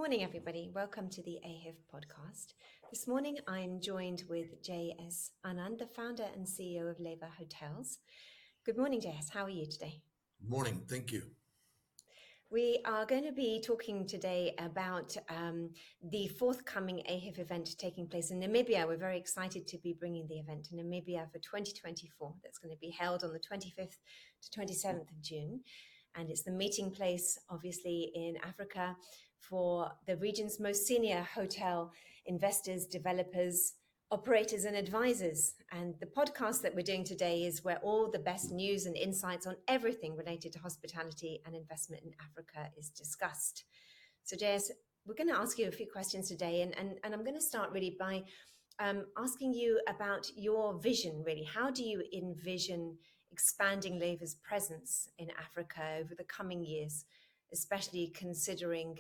morning, everybody. Welcome to the AHIF podcast. This morning, I'm joined with JS Anand, the founder and CEO of Leva Hotels. Good morning, JS. How are you today? Morning. Thank you. We are going to be talking today about the forthcoming AHIF event taking place in Namibia. We're very excited to be bringing the event to Namibia for 2024. That's going to be held on the 25th to 27th of June. And it's the meeting place, obviously, in Africa for the region's most senior hotel investors, developers, operators, and advisors. And the podcast that we're doing today is where all the best news and insights on everything related to hospitality and investment in Africa is discussed. So, JS, we're going to ask you a few questions today, and I'm going to start really by asking you about your vision, really. How do you envision expanding Leva's presence in Africa over the coming years, especially considering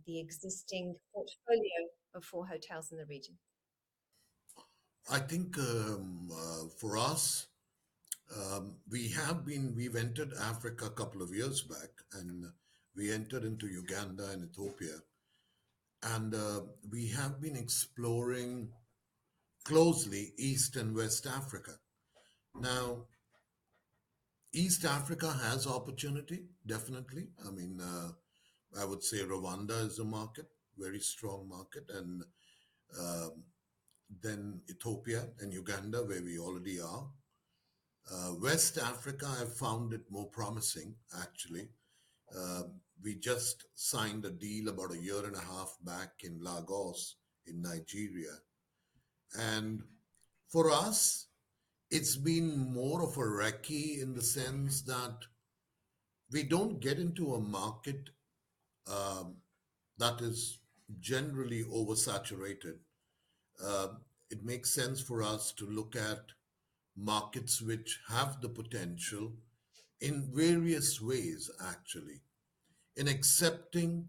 the existing portfolio of 4 hotels in the region? I think for us, we've entered Africa a couple of years back, and we entered into Uganda and Ethiopia, and we have been exploring closely East and West Africa. Now, East Africa has opportunity, definitely. I would say Rwanda is a market, very strong market, and um, then Ethiopia and Uganda, where we already are. West Africa, I've found it more promising, actually. Uh, we just signed a deal about a year and a half back in Lagos, in Nigeria. And for us, it's been more of a recce in the sense that we don't get into a market um, that is generally oversaturated. Uh, it makes sense for us to look at markets which have the potential in various ways, actually, in accepting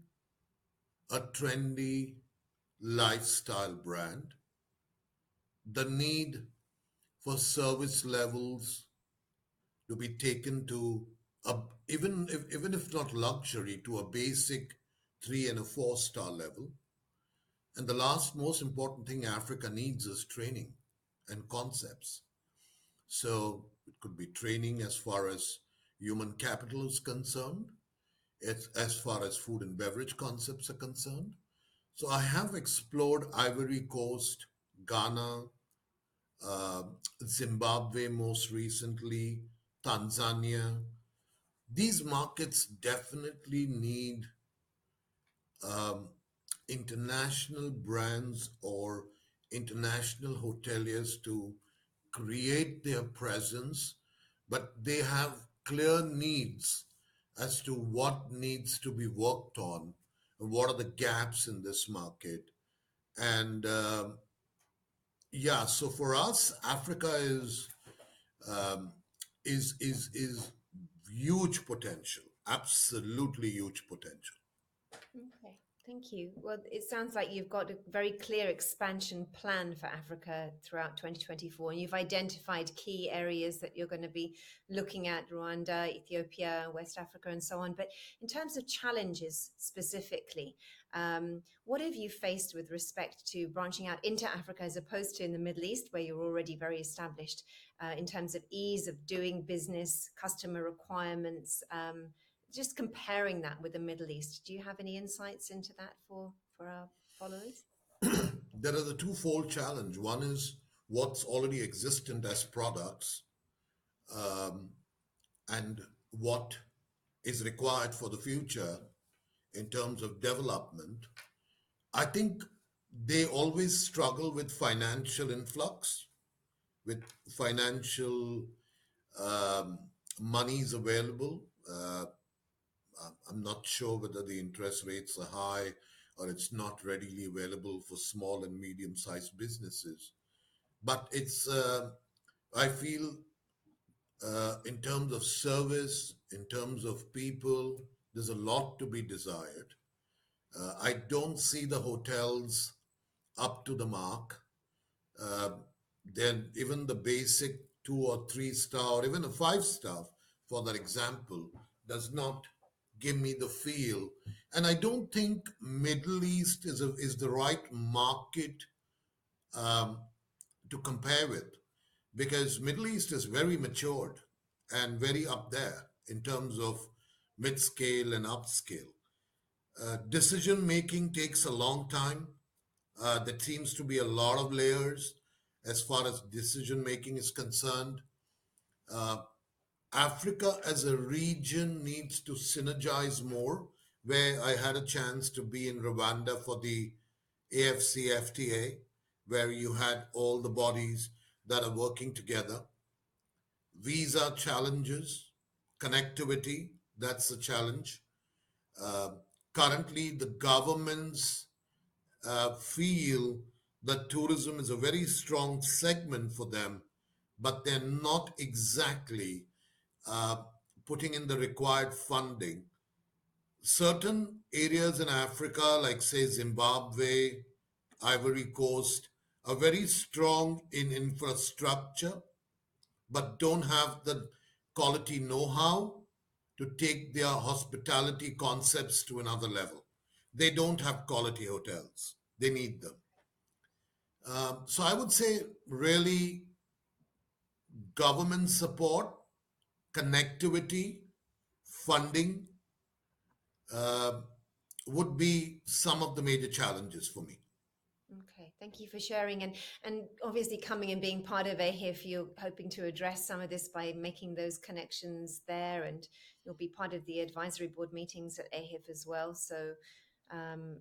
a trendy lifestyle brand, the need for service levels to be taken to a, even if not luxury, to a basic 3 and a 4 star level. And the last most important thing Africa needs is training and concepts. So it could be training as far as human capital is concerned, as far as food and beverage concepts are concerned. So I have explored Ivory Coast, Ghana, uh, Zimbabwe most recently, Tanzania. These markets definitely need um, international brands or international hoteliers to create their presence, but they have clear needs as to what needs to be worked on and what are the gaps in this market. And yeah, so for us, Africa um, is huge potential, absolutely huge potential. Okay, thank you. Well, it sounds like you've got a very clear expansion plan for Africa throughout 2024, and you've identified key areas that you're going to be looking at: Rwanda, Ethiopia, West Africa, and so on. But in terms of challenges specifically, what have you faced with respect to branching out into Africa as opposed to in the Middle East, where you're already very established, in terms of ease of doing business, customer requirements? Just comparing that with the Middle East, do you have any insights into that for our followers? There is a twofold challenge. One is what's already existent as products, um, and what is required for the future in terms of development. I think they always struggle with financial influx, with financial um, monies available. I'm not sure whether the interest rates are high or it's not readily available for small and medium sized businesses. But I feel, in terms of service, in terms of people, there's a lot to be desired. I don't see the hotels up to the mark. Uh, then even the basic 2 or 3 star, or even a 5 star, for that example, does not give me the feel. And I don't think Middle East is the right market um, to compare with, because Middle East is very matured and very up there in terms of mid scale and upscale. Decision making takes a long time. There seems to be a lot of layers as far as decision making is concerned. Uh, Africa as a region needs to synergize more. Where I had a chance to be in Rwanda for the AFCFTA, where you had all the bodies that are working together. Visa challenges, connectivity, that's a challenge. Uh, Currently, the governments feel that tourism is a very strong segment for them, but they're not exactly uh, putting in the required funding. Certain areas in Africa, like say Zimbabwe, Ivory Coast, are very strong in infrastructure, but don't have the quality know how to take their hospitality concepts to another level. They don't have quality hotels, they need them. So I would say, really, government support, connectivity, funding uh, would be some of the major challenges for me. Okay, thank you for sharing. And obviously coming and being part of AHIF, you're hoping to address some of this by making those connections there, and you'll be part of the advisory board meetings at AHIF as well. So um,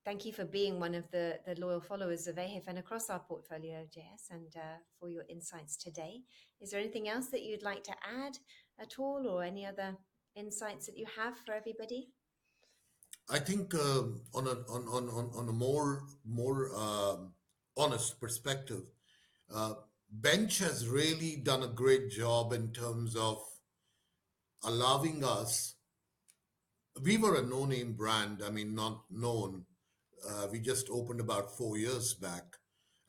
thank you for being one of the loyal followers of AHIF and across our portfolio, JS, and for your insights today. Is there anything else that you'd like to add at all, or any other insights that you have for everybody? I think on a more honest perspective, uh, Bench has really done a great job in terms of allowing us. We were a no-name brand. I mean, not known. We just opened about 4 years back,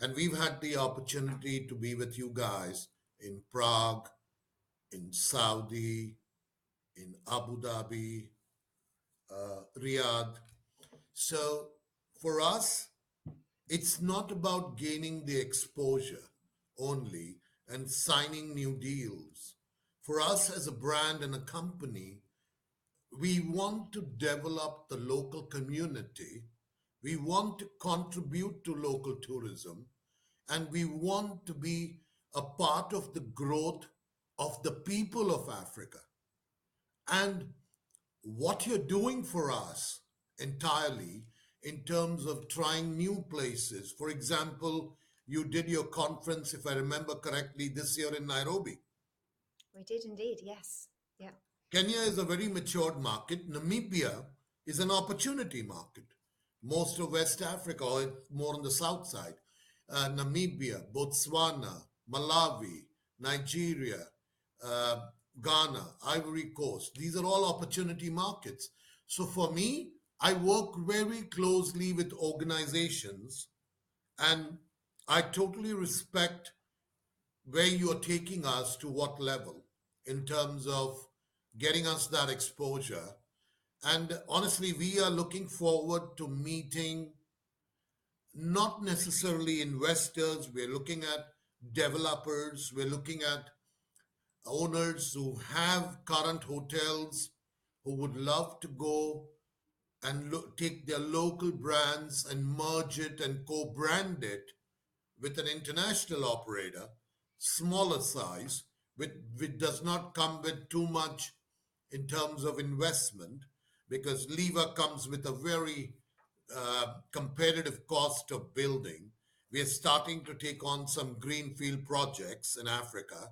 and we've had the opportunity to be with you guys in Prague, in Saudi, in Abu Dhabi, Riyadh. So for us, it's not about gaining the exposure only and signing new deals. For us as a brand and a company, we want to develop the local community. We want to contribute to local tourism, and we want to be a part of the growth of the people of Africa. And what you're doing for us entirely in terms of trying new places. For example, you did your conference, if I remember correctly, this year in Nairobi. We did indeed, yes. Yeah. Kenya is a very matured market. Namibia is an opportunity market. Most of West Africa, or more on the south side, Namibia, Botswana, Malawi, Nigeria, uh, Ghana, Ivory Coast, these are all opportunity markets. So for me, I work very closely with organizations, and I totally respect where you're taking us to what level in terms of getting us that exposure. And honestly, we are looking forward to meeting not necessarily investors, we're looking at developers, we're looking at owners who have current hotels who would love to go and take their local brands and merge it and co brand it with an international operator, smaller size, which does not come with too much in terms of investment, because Leva comes with a very competitive cost of building. We are starting to take on some greenfield projects in Africa.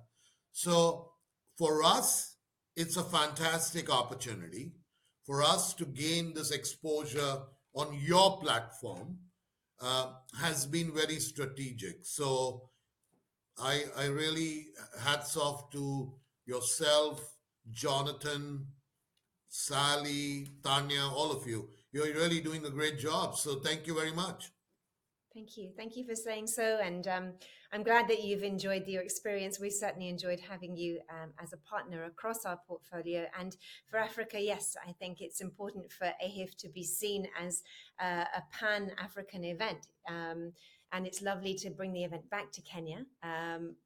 So for us, it's a fantastic opportunity for us to gain this exposure on your platform. Has been very strategic. So I really hats off to yourself, Jonathan, Sally, Tanya, all of you. You're really doing a great job. So thank you very much. Thank you. Thank you for saying so. And I'm glad that you've enjoyed your experience. We've certainly enjoyed having you as a partner across our portfolio. And for Africa, yes, I think it's important for AHIF to be seen as a pan-African event. And it's lovely to bring the event back to Kenya.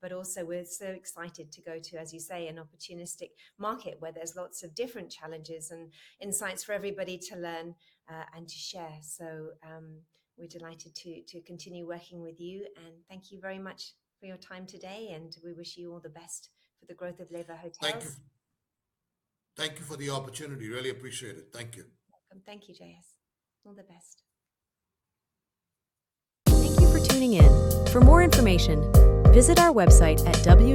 But also, we're so excited to go to, as you say, an opportunistic market where there's lots of different challenges and insights for everybody to learn and to share. So we're delighted to continue working with you, and thank you very much for your time today, and we wish you all the best for the growth of Leva Thank you. Hotels. Thank you for the opportunity. Really appreciate it. Thank you. Welcome. Thank you, JS. All the best. Thank you for tuning in. For more information, visit our website at www.ahif.com.